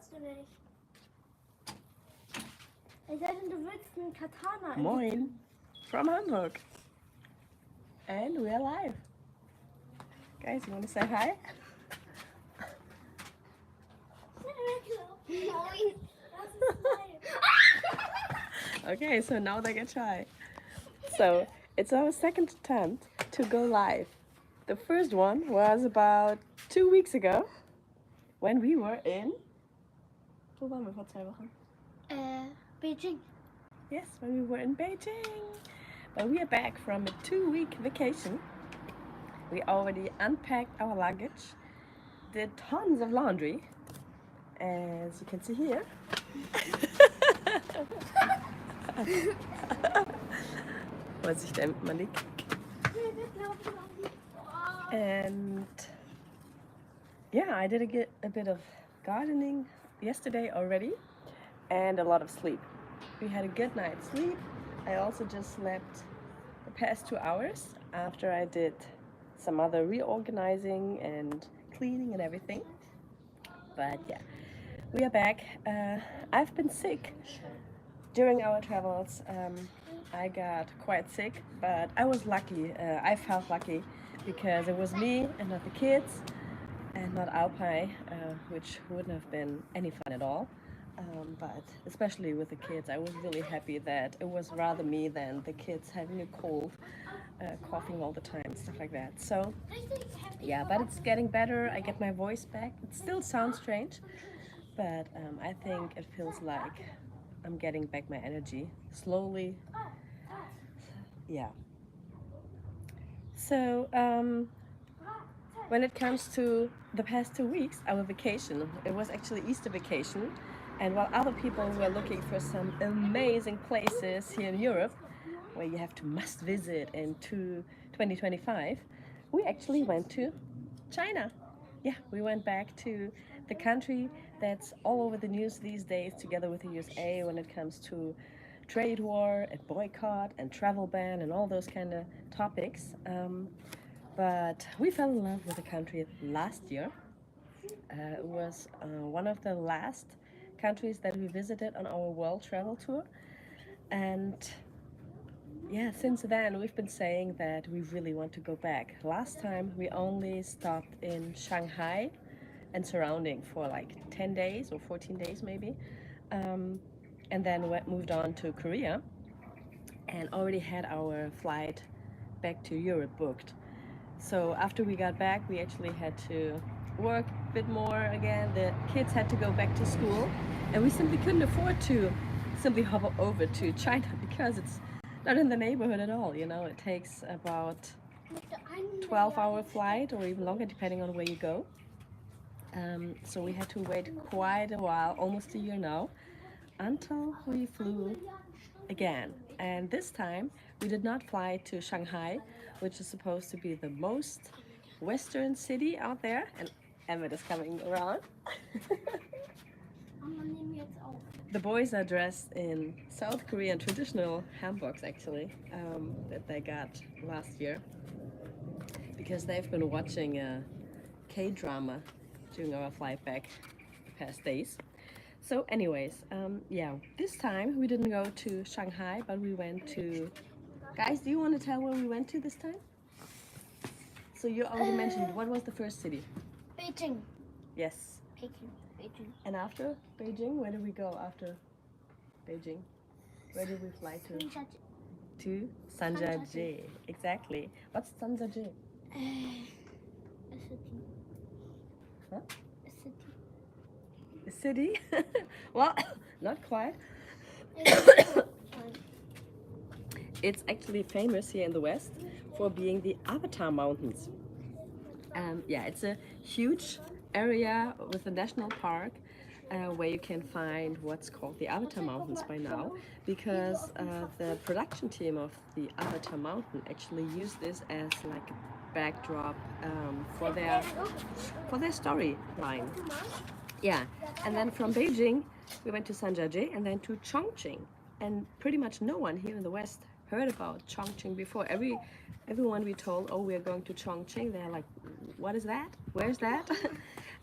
wolltest du nicht. Ich dachte, du willst einen Katana. Moin from Hamburg. And we're live. Guys, you want to say hi? Nein. Okay, so now they get shy. So it's our second attempt to go live. The first one was about 2 weeks ago when we were in. Wo waren wir vor 2 Wochen? Beijing. Yes, when we were in Beijing. But we are back from a 2-week vacation. We already unpacked our luggage, did tons of laundry, as you can see here. Vorsicht, Malik. And yeah, I did a bit of gardening yesterday already and a lot of sleep. We had a good night's sleep. I also just slept the past 2 hours after I did some other reorganizing and cleaning and everything. But yeah, we are back. I've been sick during our travels. I got quite sick, but I was lucky. I felt lucky because it was me and not the kids and not Alpine, which wouldn't have been any fun at all. But especially with the kids, I was really happy that it was rather me than the kids having a cold, coughing all the time, stuff like that. So yeah, but it's getting better. I get my voice back. It still sounds strange, but I think it feels like I'm getting back my energy slowly. Yeah. So when it comes to the past 2 weeks, our vacation, it was actually Easter vacation. And while other people were looking for some amazing places here in Europe, where you have to must visit in 2025, we actually went to China. Yeah, we went back to the country that's all over the news these days, together with the USA when it comes to trade war and boycott and travel ban and all those kind of topics. But we fell in love with the country last year. It was one of the last countries that we visited on our world travel tour. And yeah, since then we've been saying that we really want to go back. Last time we only stopped in Shanghai and surrounding for like 10 days or 14 days maybe. And then moved on to Korea and already had our flight back to Europe booked. So after we got back, we actually had to work a bit more again. The kids had to go back to school, and we simply couldn't afford to simply hop over to China because it's not in the neighborhood at all. You know, it takes about 12-hour flight or even longer depending on where you go. So we had to wait quite a while, almost a year now, until we flew again. And this time we did not fly to Shanghai, which is supposed to be the most western city out there. And Emmett is coming around. The boys are dressed in South Korean traditional hanboks actually, that they got last year, because they've been watching a K-drama during our flight back the past days. So anyways, yeah, this time we didn't go to Shanghai, but we went to... Guys, do you want to tell where we went to this time? So you already mentioned, what was the first city? Beijing. Yes. Beijing. And after Beijing, where did we go after Beijing? Where did we fly to? To Sanjiaji. Exactly. What's Sanjiaji? A city. Huh? A city. A city? Well, not quite. It's actually famous here in the West for being the Avatar Mountains. Yeah, it's a huge area with a national park where you can find what's called the Avatar Mountains by now, because the production team of the Avatar Mountain actually used this as like a backdrop for their storyline. Yeah, and then from Beijing we went to Sanjiaji and then to Chongqing, and pretty much no one here in the West heard about Chongqing before. Everyone we told, oh, we're going to Chongqing, they're like, what is that? Where's that?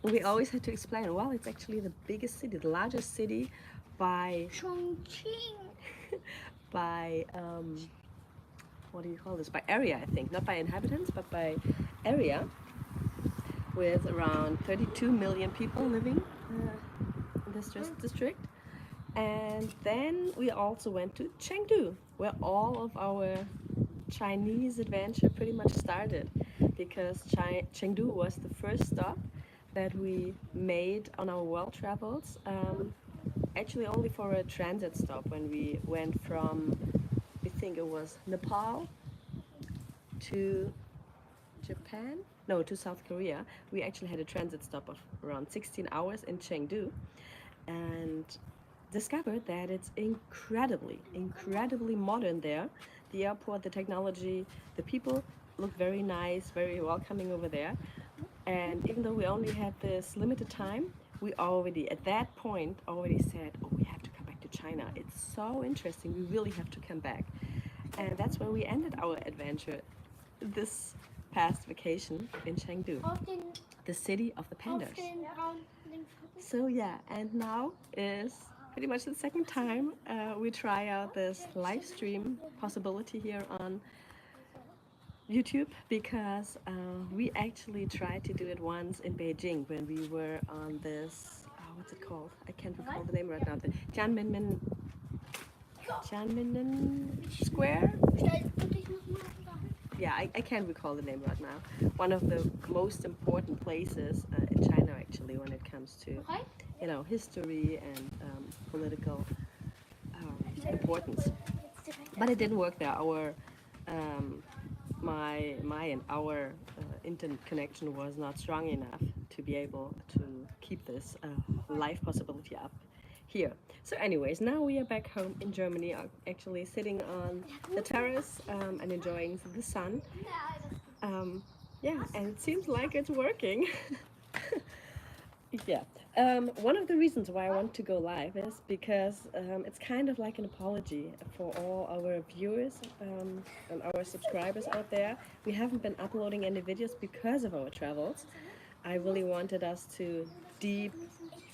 We always had to explain, well, it's actually the biggest city, the largest city by Chongqing. by what do you call this? By area, I think, not by inhabitants, but by area, with around 32 million people living in this district. And then we also went to Chengdu, where all of our Chinese adventure pretty much started, because Chengdu was the first stop that we made on our world travels. Actually, only for a transit stop when we went from, I think it was Nepal to Japan? No, to South Korea. We actually had a transit stop of around 16 hours in Chengdu and discovered that it's incredibly modern there. The airport, the technology, the people look very nice, very welcoming over there. And even though we only had this limited time, we already, at that point, already said, oh, we have to come back to China. It's so interesting. We really have to come back. And that's when we ended our adventure this past vacation in Chengdu, the city of the pandas. So yeah, and now is pretty much the second time we try out this live stream possibility here on YouTube, because we actually tried to do it once in Beijing when we were on this, what's it called? I can't recall the name right now. The Tiananmen Square? Yeah, I can't recall the name right now. One of the most important places in China, actually, when it comes to, you know, history and political importance. But it didn't work there. Our our internet connection was not strong enough to be able to keep this live possibility up here. So anyways, now we are back home in Germany, actually sitting on the terrace and enjoying the sun. Yeah, and it seems like it's working. Yeah. One of the reasons why I want to go live is because it's kind of like an apology for all our viewers and our subscribers out there. We haven't been uploading any videos because of our travels. I really wanted us to deep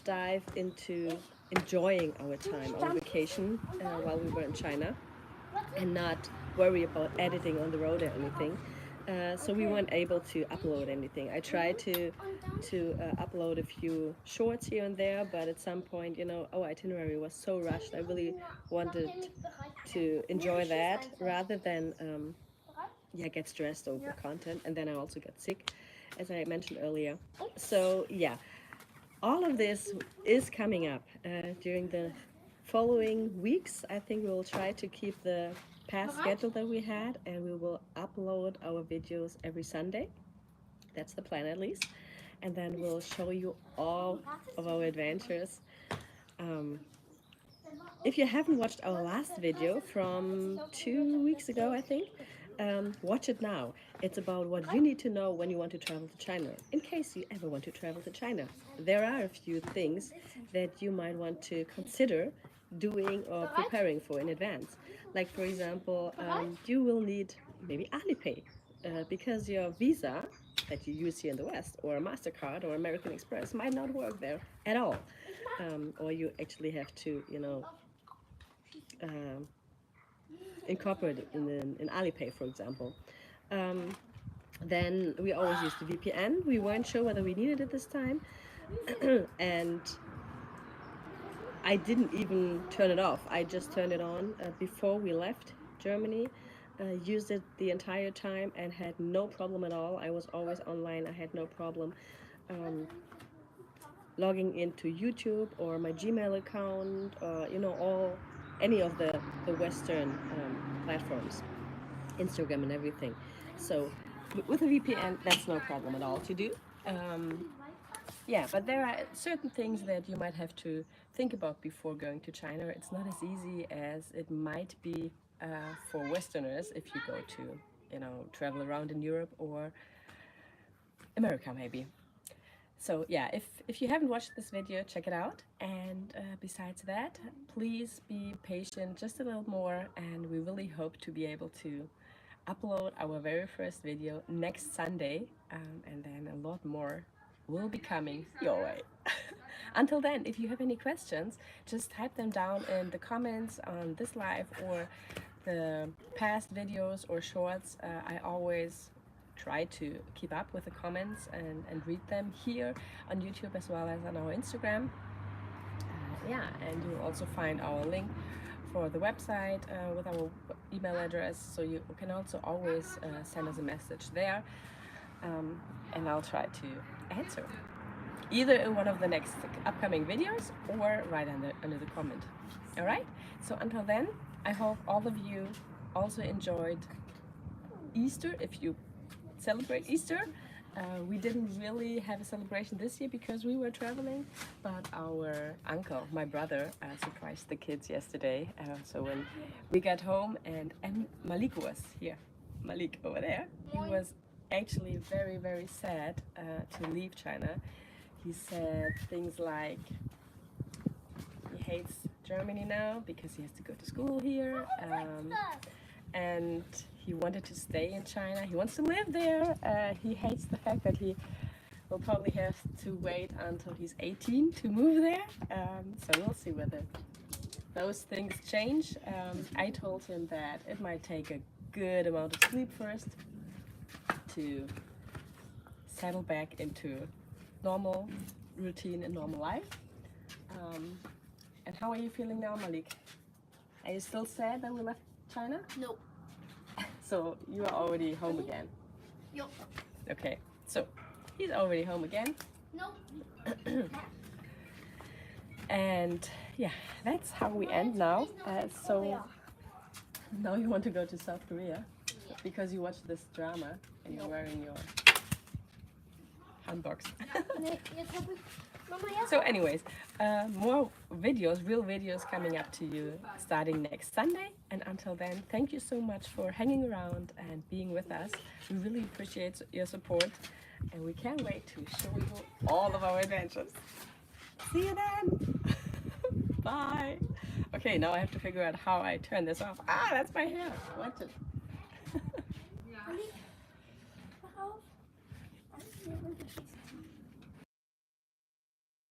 dive into enjoying our time, our vacation while we were in China, and not worry about editing on the road or anything. So we weren't able to upload anything. I tried to upload a few shorts here and there, but at some point, you know, our itinerary was so rushed. I really wanted to enjoy that rather than yeah, get stressed over content, and then I also got sick, as I mentioned earlier. So yeah, all of this is coming up during the following weeks. I think we will try to keep the past schedule that we had, and we will upload our videos every Sunday. That's the plan, at least. And then we'll show you all of our adventures. If you haven't watched our last video from 2 weeks ago, I think, watch it now. It's about what you need to know when you want to travel to China, in case you ever want to travel to China. There are a few things that you might want to consider doing or preparing for in advance. Like, for example, you will need maybe Alipay, because your visa that you use here in the West, or a MasterCard or American Express, might not work there at all. Or you actually have to, you know, incorporate it in Alipay, for example. Then we always used the VPN. We weren't sure whether we needed it this time. And I didn't even turn it off. I just turned it on before we left Germany. Used it the entire time and had no problem at all. I was always online. I had no problem logging into YouTube or my Gmail account, or you know, any of the Western platforms, Instagram and everything. So with a VPN, that's no problem at all to do. Yeah, but there are certain things that you might have to think about before going to China. It's not as easy as it might be for Westerners if you go to, you know, travel around in Europe or America maybe. So yeah, if you haven't watched this video, check it out. And besides that, please be patient just a little more, and we really hope to be able to upload our very first video next Sunday, and then a lot more will be coming your way. Until then, if you have any questions, just type them down in the comments on this live or the past videos or shorts. I always try to keep up with the comments and read them here on YouTube as well as on our Instagram. Yeah, and you'll also find our link for the website with our email address, so you can also always send us a message there, and I'll try to answer either in one of the next upcoming videos or right under the comment. All right, so until then, I hope all of you also enjoyed Easter if you celebrate Easter. We didn't really have a celebration this year because we were traveling, but our uncle, my brother, surprised the kids yesterday. So when we got home and Malik was here, Malik over there, he was actually very, very sad to leave China. He said things like he hates Germany now because he has to go to school here, and he wanted to stay in China. He wants to live there. He hates the fact that he will probably have to wait until he's 18 to move there. So we'll see whether those things change. I told him that it might take a good amount of sleep first to settle back into normal routine and normal life. And how are you feeling now, Malik? Are you still sad that we left China? No. So you are already home again? Yup. Okay, so he's already home again. No. And yeah, that's how we end now. So now you want to go to South Korea because you watched this drama and you're wearing your handbox. So anyways, more videos, real videos coming up to you starting next Sunday. And until then, thank you so much for hanging around and being with us. We really appreciate your support and we can't wait to show you all of our adventures. See you then. Bye. Okay, now I have to figure out how I turn this off. Ah, that's my hair. Watch it.